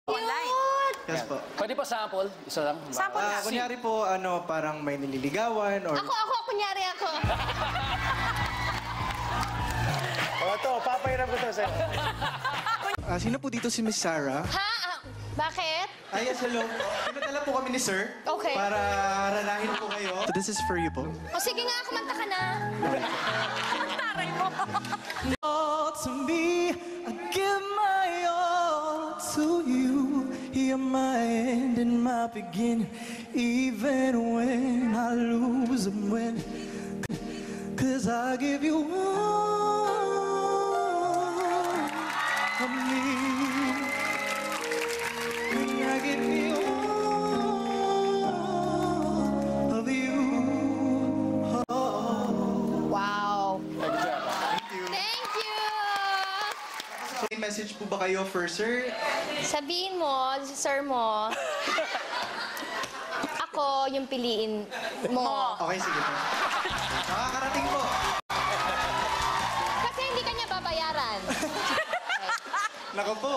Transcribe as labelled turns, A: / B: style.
A: Online.
B: Yes po.
C: Pwede pa sample? Isa lang?
A: Sample lang.
B: Kunyari po, parang may nililigawan or...
D: Kunyari ako.
E: O, ito, papairam ko to sa'yo.
B: sino po dito si Miss Sarah?
D: Ha? Bakit?
B: Yes, hello. Pinadala po kami ni Sir.
D: Okay.
B: Para ranahin po kayo. So this is for you po.
D: O sige nga, kumanta ka na.
A: Taray mo.
B: All to me, I give my all to you. You're my end and my beginning. Even when I lose and win. 'Cause I give you all of me. And I give you all of you.
D: Wow.
B: Thank you.
D: Thank you.
B: So, may message po ba kayo for Sir?
D: Sabihin mo, sir mo, ako yung piliin mo.
B: Okay, sige po. Nakakarating po.
D: Kasi hindi kanya babayaran.
B: Nako po.